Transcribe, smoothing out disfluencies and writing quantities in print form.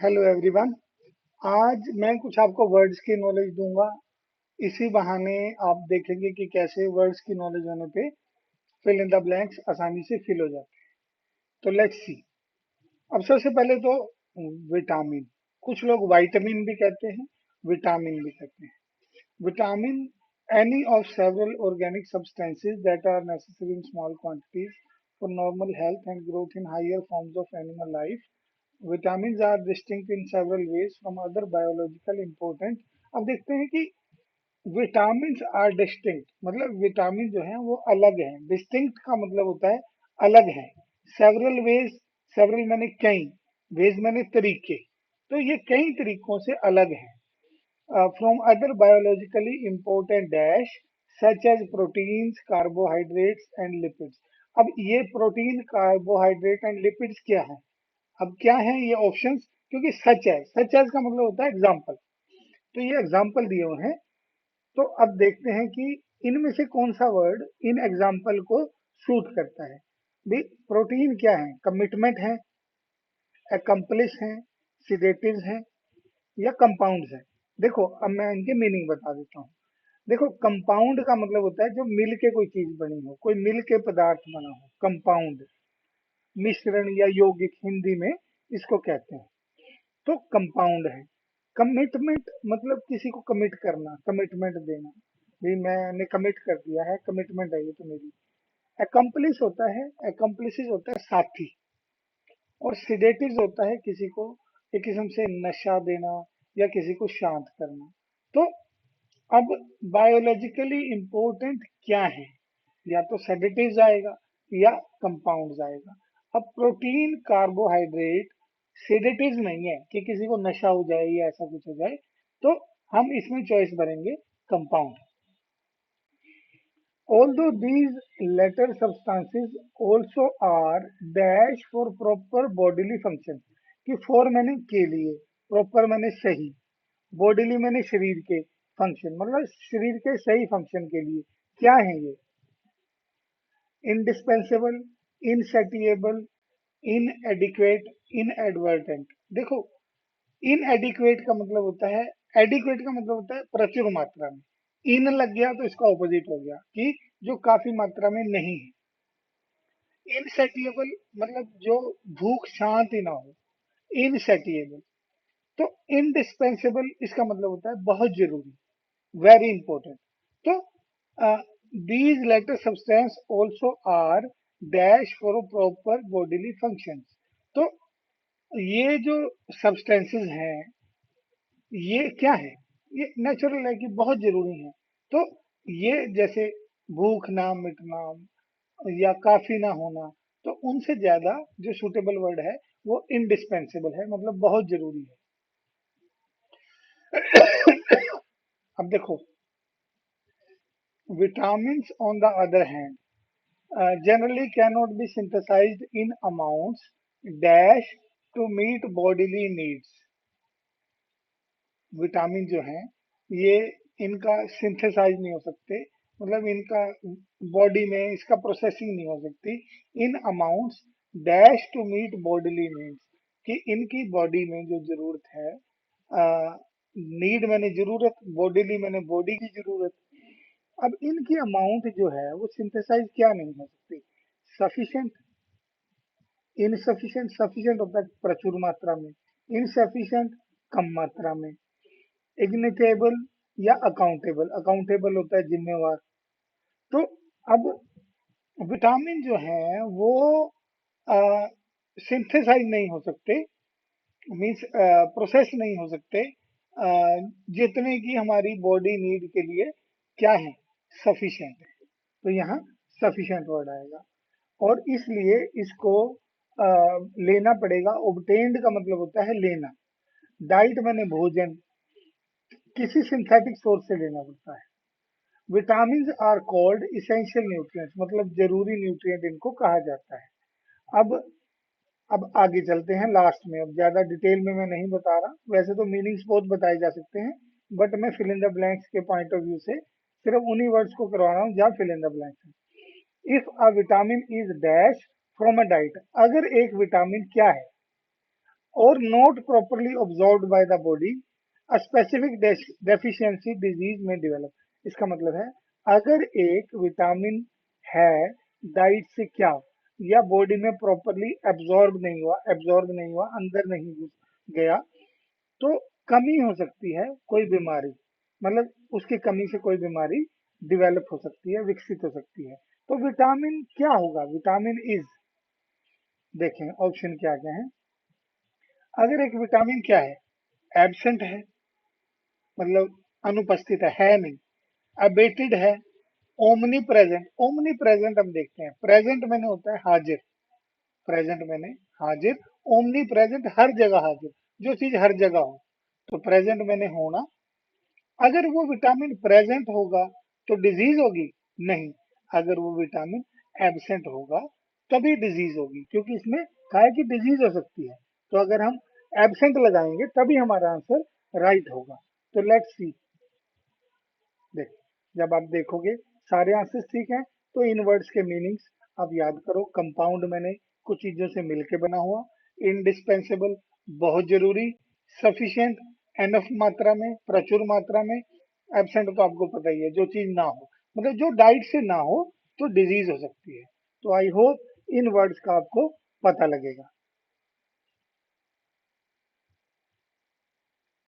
Hello everyone. आज मैं कुछ आपको वर्ड्स की नॉलेज दूंगा। इसी बहाने आप देखेंगे कि कैसे वर्ड्स की नॉलेज होने पे फिल इन द ब्लैंक्स आसानी से फिल हो जाते हैं। तो लेट्स सी। अब सबसे पहले तो विटामिन, कुछ लोग विटामिन भी कहते हैं, विटामिन भी कहते हैं। Vitamin, any of several organic substances that are necessary in small quantities for normal health and growth in higher forms of animal life. Vitamins are distinct in several ways from other biological important. अब देखते हैं कि vitamins are distinct मतलब vitamin जो है वो अलग है। डिस्टिंक्ट का मतलब होता है अलग है। सेवरल वेज, सेवरल मैंने कई, वेज मैंने तरीके, तो ये कई तरीकों से अलग है from other biologically important dash such as proteins, carbohydrates and lipids. अब ये प्रोटीन, कार्बोहाइड्रेट एंड लिपिड्स क्या है? अब क्या है ये ऑप्शंस? क्योंकि सच एज का मतलब होता है एग्जाम्पल, तो ये एग्जाम्पल दिए हुए हैं। तो अब देखते हैं कि इनमें से कौन सा वर्ड इन एग्जाम्पल को सूट करता है। भी प्रोटीन क्या है? कमिटमेंट है, एकम्प्लिश है, सिडेटिव है, या कंपाउंड्स है। देखो अब मैं इनके मीनिंग बता देता हूँ। देखो कंपाउंड का मतलब होता है जो मिल के कोई चीज बनी हो, कोई मिल के पदार्थ बना हो, कंपाउंड। मिश्रण या यौगिक हिंदी में इसको कहते हैं। तो कंपाउंड है। कमिटमेंट मतलब किसी को कमिट करना, कमिटमेंट देना, भी मैंने कमिट कर दिया है, कमिटमेंट है ये तो मेरी। एकम्प्लिश होता है, एकम्प्लिशेस होता है साथी। और सिडेटिव होता है किसी को एक किस्म से नशा देना या किसी को शांत करना। तो अब बायोलॉजिकली इंपॉर्टेंट क्या है? या तो सेडेटिव आएगा या कंपाउंड आएगा। अब प्रोटीन, कार्बोहाइड्रेट सेडेटिव नहीं है कि किसी को नशा हो जाए या ऐसा कुछ हो जाए, तो हम इसमें चॉइस करेंगे compound. Although these latter substances also are dash for proper bodily function, कि फॉर मैंने के लिए, प्रॉपर मैंने सही, बॉडीली मैंने शरीर के फंक्शन मतलब शरीर के सही फंक्शन के लिए क्या है ये? Indispensable, insatiable, इनएडिक्वेट, inadvertent. देखो इनएडिक्वेट का मतलब होता है, एडिक्वेट का मतलब होता है प्रचुर मात्रा में। इन लग गया तो इसका ऑपोजिट हो गया कि जो काफी मात्रा में नहीं है। इनसेटिएबल मतलब जो भूख शांत ही ना हो, इनसेटिएबल। तो इनडिस्पेंसेबल इसका मतलब होता है बहुत जरूरी, वेरी इंपॉर्टेंट। तो these latter substance also are dash for proper bodily functions। तो ये जो सब्सटेंसेस हैं ये क्या है? ये नेचुरल है कि बहुत जरूरी है। तो ये जैसे भूख ना मिटना या काफी ना होना, तो उनसे ज्यादा जो सुटेबल वर्ड है वो इनडिस्पेंसेबल है, मतलब बहुत जरूरी है। अब देखो vitamins on the other hand generally cannot be synthesized in amounts dash to meet bodily needs। Vitamin जो है ये इनका सिंथेसाइज नहीं हो सकते, मतलब इनका बॉडी में इसका प्रोसेसिंग नहीं हो सकती in amounts dash to meet bodily needs, कि इनकी बॉडी में जो जरूरत है, नीड मैंने जरूरत, बॉडीली मैंने बॉडी की जरूरत। अब इनकी अमाउंट जो है वो सिंथेसाइज क्या नहीं हो सकती? सफिशिएंट, इनसफिशिएंट, सफिशिएंट होता है प्रचुर मात्रा में, इनसफिशिएंट कम मात्रा में, इग्निटेबल या अकाउंटेबल, अकाउंटेबल होता है जिम्मेवार। तो अब विटामिन जो है वो सिंथेसाइज नहीं हो सकते, मीन्स प्रोसेस नहीं हो सकते जितने की हमारी बॉडी नीड के लिए क्या है, सफिशिएंट है। तो यहाँ सफिशिएंट वर्ड आएगा और इसलिए इसको लेना पड़ेगा। ऑब्टेन्ड का मतलब होता है लेना, डाइट मैंने भोजन, किसी सिंथेटिक सोर्स से लेना पड़ता है। Vitamin are called essential nutrients, मतलब जरूरी न्यूट्रिएंट इनको कहा जाता है। अब आगे चलते हैं लास्ट में। अब ज्यादा डिटेल में मैं नहीं बता रहा, वैसे तो मीनिंग्स बहुत बताए जा सकते हैं, बट मैं फिल इन द ब्लैंक्स के पॉइंट ऑफ व्यू से सिर्फ उन्हीं वर्ड्स को करवा रहा हूँ जहाँ फिल इन द ब्लैंक्स है। If a vitamin is dash from a diet, अगर एक विटामिन क्या है, or not properly absorbed by the body, a specific deficiency disease may develop. इसका मतलब है अगर एक विटामिन है डाइट से क्या या बॉडी में प्रॉपरली एब्जॉर्ब नहीं हुआ अंदर नहीं घुस गया तो कमी हो सकती है कोई बीमारी, मतलब उसकी कमी से कोई बीमारी डिवेलप हो सकती है, विकसित हो सकती है। तो विटामिन क्या होगा? विटामिन इज, देखें ऑप्शन क्या क्या है। अगर एक विटामिन क्या है, एब्सेंट है, मतलब अनुपस्थित है नहीं, अबेटेड है, ओमनी प्रेजेंट, ओमनी प्रेजेंट हम देखते हैं, प्रेजेंट मैंने होता है हाजिर, प्रेजेंट मैंने हाजिर, ओमनी प्रेजेंट हर जगह हाजिर, जो चीज हर जगह हो, तो प्रेजेंट मैंने होना। अगर वो विटामिन प्रेजेंट होगा तो डिजीज होगी? नहीं, अगर वो विटामिन एब्सेंट होगा तभी डिजीज होगी, क्योंकि इसमें कहा है कि डिजीज हो सकती है। तो अगर हम एब्सेंट लगाएंगे तभी हमारा आंसर राइट होगा। तो लेट्स सी, देख, जब आप देखोगे सारे आंसर्स ठीक हैं तो इन वर्ड्स के मीनिंग्स आप याद करो। कंपाउंड मैंने कुछ चीजों से मिलके बना हुआ, इंडिस्पेंसेबल बहुत जरूरी, सफिशिएंट एनफ मात्रा में, प्रचुर मात्रा में, एब्सेंट तो आपको पता ही है जो चीज ना हो, मतलब जो डाइट से ना हो तो डिजीज हो सकती है। तो आई होप इन वर्ड्स का आपको पता लगेगा।